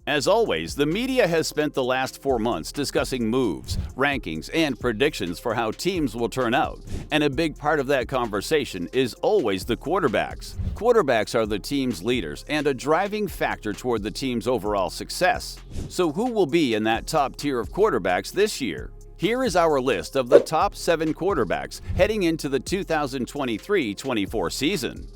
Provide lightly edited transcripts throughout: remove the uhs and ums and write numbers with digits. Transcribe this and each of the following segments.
As always, the media has spent the last 4 months discussing moves, rankings, and predictions for how teams will turn out, and a big part of that conversation is always the quarterbacks. Quarterbacks are the team's leaders and a driving factor toward the team's overall success. So who will be in that top tier of quarterbacks this year? Here is our list of the top 7 quarterbacks heading into the 2023-24 season.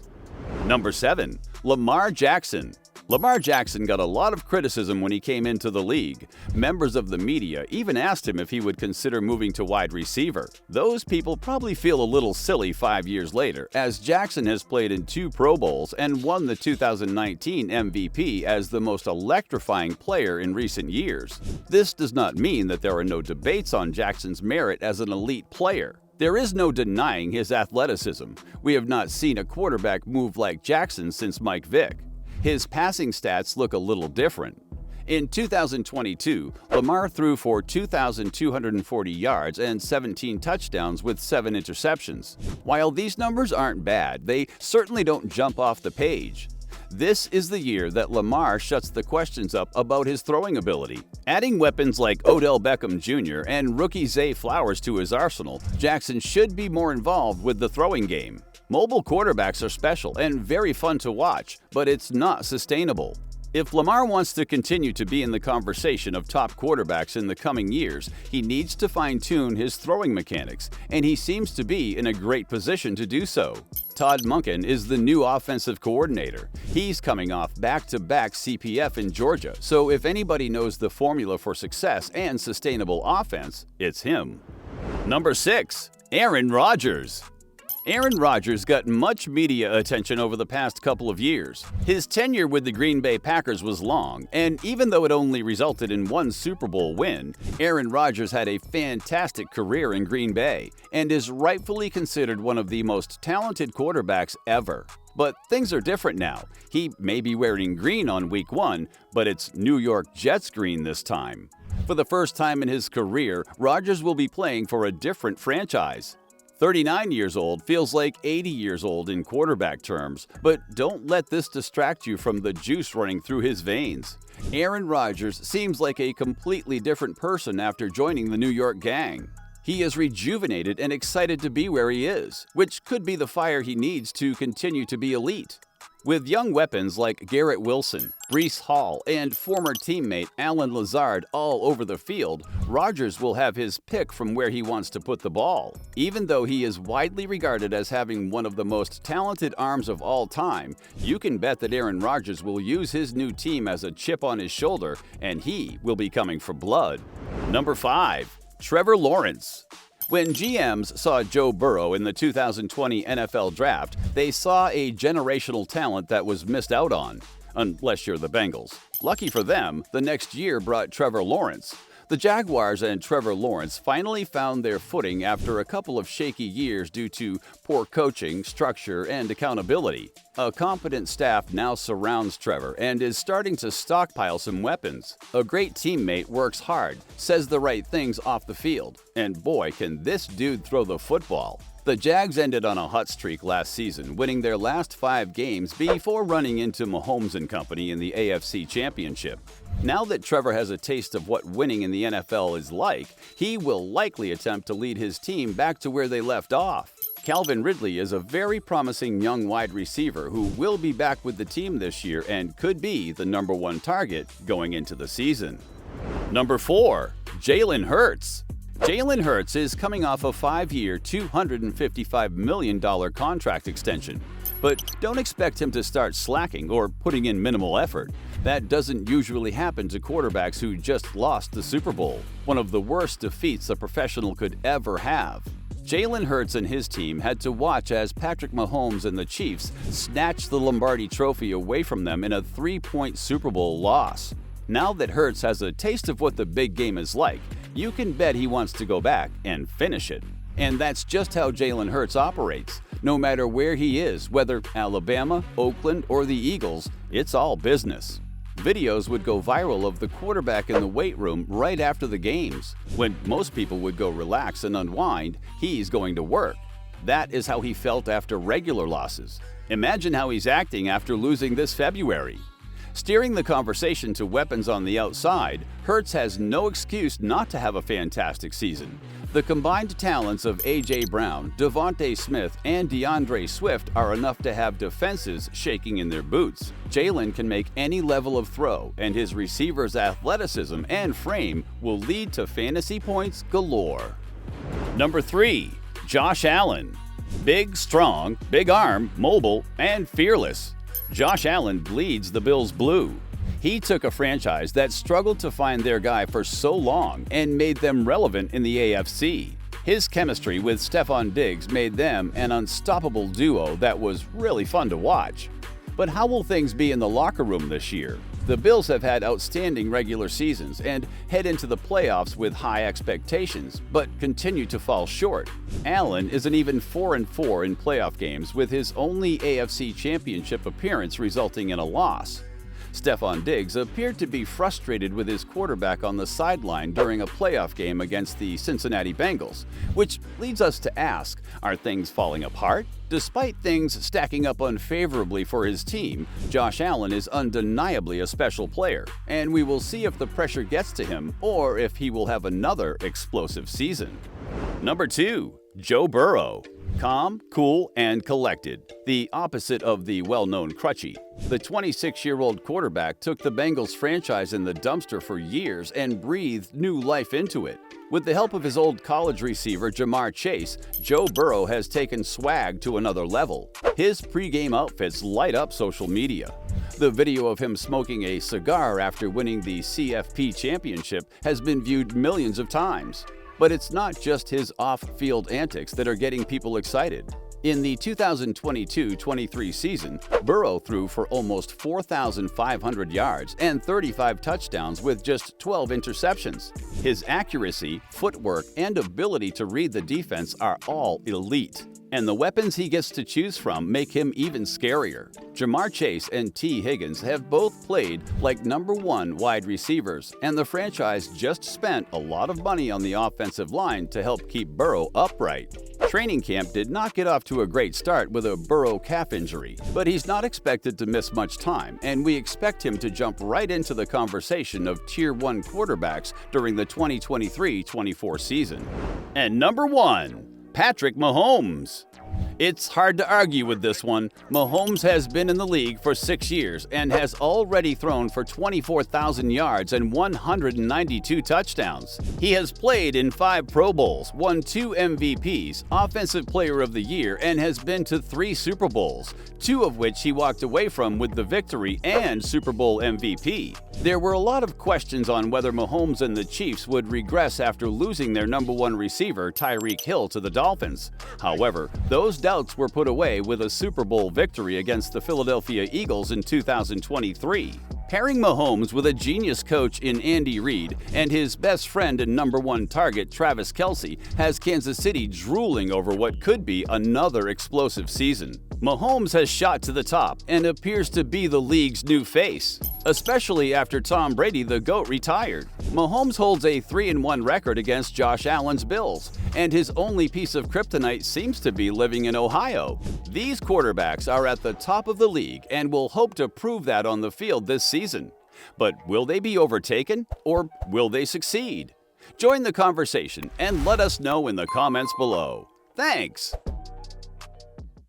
Number 7. Lamar Jackson. Lamar Jackson got a lot of criticism when he came into the league. Members of the media even asked him if he would consider moving to wide receiver. Those people probably feel a little silly 5 years later, as Jackson has played in 2 Pro Bowls and won the 2019 MVP as the most electrifying player in recent years. This does not mean that there are no debates on Jackson's merit as an elite player. There is no denying his athleticism. We have not seen a quarterback move like Jackson since Mike Vick. His passing stats look a little different. In 2022, Lamar threw for 2,240 yards and 17 touchdowns with 7 interceptions. While these numbers aren't bad, they certainly don't jump off the page. This is the year that Lamar shuts the questions up about his throwing ability. Adding weapons like Odell Beckham Jr. and rookie Zay Flowers to his arsenal, Jackson should be more involved with the throwing game. Mobile quarterbacks are special and very fun to watch, but it's not sustainable. If Lamar wants to continue to be in the conversation of top quarterbacks in the coming years, he needs to fine-tune his throwing mechanics, and he seems to be in a great position to do so. Todd Monken is the new offensive coordinator. He's coming off back-to-back CPF in Georgia, so if anybody knows the formula for success and sustainable offense, it's him. Number 6. Aaron Rodgers. Aaron Rodgers got much media attention over the past couple of years. His tenure with the Green Bay Packers was long, and even though it only resulted in 1 Super Bowl win, Aaron Rodgers had a fantastic career in Green Bay and is rightfully considered one of the most talented quarterbacks ever. But things are different now. He may be wearing green on week 1, but it's New York Jets green this time. For the first time in his career, Rodgers will be playing for a different franchise. 39 years old feels like 80 years old in quarterback terms, but don't let this distract you from the juice running through his veins. Aaron Rodgers seems like a completely different person after joining the New York gang. He is rejuvenated and excited to be where he is, which could be the fire he needs to continue to be elite. With young weapons like Garrett Wilson, Breece Hall, and former teammate Allen Lazard all over the field, Rodgers will have his pick from where he wants to put the ball. Even though he is widely regarded as having one of the most talented arms of all time, you can bet that Aaron Rodgers will use his new team as a chip on his shoulder, and he will be coming for blood. Number 5. Trevor Lawrence. When GMs saw Joe Burrow in the 2020 NFL Draft, they saw a generational talent that was missed out on, unless you're the Bengals. Lucky for them, the next year brought Trevor Lawrence. The Jaguars and Trevor Lawrence finally found their footing after a couple of shaky years due to poor coaching, structure, and accountability. A competent staff now surrounds Trevor and is starting to stockpile some weapons. A great teammate works hard, says the right things off the field, and boy, can this dude throw the football. The Jags ended on a hot streak last season, winning their last 5 games before running into Mahomes and company in the AFC Championship. Now that Trevor has a taste of what winning in the NFL is like, he will likely attempt to lead his team back to where they left off. Calvin Ridley is a very promising young wide receiver who will be back with the team this year and could be the number 1 target going into the season. Number 4. Jalen Hurts. Jalen Hurts is coming off a 5-year, $255 million contract extension. But don't expect him to start slacking or putting in minimal effort. That doesn't usually happen to quarterbacks who just lost the Super Bowl, one of the worst defeats a professional could ever have. Jalen Hurts and his team had to watch as Patrick Mahomes and the Chiefs snatched the Lombardi Trophy away from them in a 3-point Super Bowl loss. Now that Hurts has a taste of what the big game is like, you can bet he wants to go back and finish it. And that's just how Jalen Hurts operates. No matter where he is, whether Alabama, Oakland, or the Eagles, it's all business. Videos would go viral of the quarterback in the weight room right after the games. When most people would go relax and unwind, he's going to work. That is how he felt after regular losses. Imagine how he's acting after losing this February. Steering the conversation to weapons on the outside, Hurts has no excuse not to have a fantastic season. The combined talents of A.J. Brown, Devontae Smith, and DeAndre Swift are enough to have defenses shaking in their boots. Jalen can make any level of throw, and his receivers' athleticism and frame will lead to fantasy points galore. Number 3. Josh Allen. Big, strong, big arm, mobile, and fearless. Josh Allen bleeds the Bills blue. He took a franchise that struggled to find their guy for so long and made them relevant in the AFC. His chemistry with Stephon Diggs made them an unstoppable duo that was really fun to watch. But how will things be in the locker room this year? The Bills have had outstanding regular seasons and head into the playoffs with high expectations, but continue to fall short. Allen is an even 4-4 in playoff games, with his only AFC Championship appearance resulting in a loss. Stephon Diggs appeared to be frustrated with his quarterback on the sideline during a playoff game against the Cincinnati Bengals, which leads us to ask, are things falling apart? Despite things stacking up unfavorably for his team, Josh Allen is undeniably a special player, and we will see if the pressure gets to him or if he will have another explosive season. Number 2. Joe Burrow. Calm, cool, and collected. The opposite of the well-known Crutchy. The 26-year-old quarterback took the Bengals franchise in the dumpster for years and breathed new life into it. With the help of his old college receiver Lamar Chase, Joe Burrow has taken swag to another level. His pre-game outfits light up social media. The video of him smoking a cigar after winning the CFP championship has been viewed millions of times. But it's not just his off-field antics that are getting people excited. In the 2022-23 season, Burrow threw for almost 4,500 yards and 35 touchdowns with just 12 interceptions. His accuracy, footwork, and ability to read the defense are all elite. And the weapons he gets to choose from make him even scarier. Ja'Marr Chase and T. Higgins have both played like number 1 wide receivers, and the franchise just spent a lot of money on the offensive line to help keep Burrow upright. Training camp did not get off to a great start with a Burrow calf injury, but he's not expected to miss much time, and we expect him to jump right into the conversation of Tier 1 quarterbacks during the 2023-24 season. And number 1. Patrick Mahomes. It's hard to argue with this one. Mahomes has been in the league for 6 years and has already thrown for 24,000 yards and 192 touchdowns. He has played in 5 Pro Bowls, won 2 MVPs, Offensive Player of the Year, and has been to 3 Super Bowls, 2 of which he walked away from with the victory and Super Bowl MVP. There were a lot of questions on whether Mahomes and the Chiefs would regress after losing their number 1 receiver, Tyreek Hill, to the Dolphins. However, those doubts were put away with a Super Bowl victory against the Philadelphia Eagles in 2023. Pairing Mahomes with a genius coach in Andy Reid and his best friend and number 1 target, Travis Kelce, has Kansas City drooling over what could be another explosive season. Mahomes has shot to the top and appears to be the league's new face, especially after Tom Brady, the GOAT, retired. Mahomes holds a 3-1 record against Josh Allen's Bills, and his only piece of kryptonite seems to be living in Ohio. These quarterbacks are at the top of the league and will hope to prove that on the field this season. But will they be overtaken, or will they succeed? Join the conversation and let us know in the comments below. Thanks!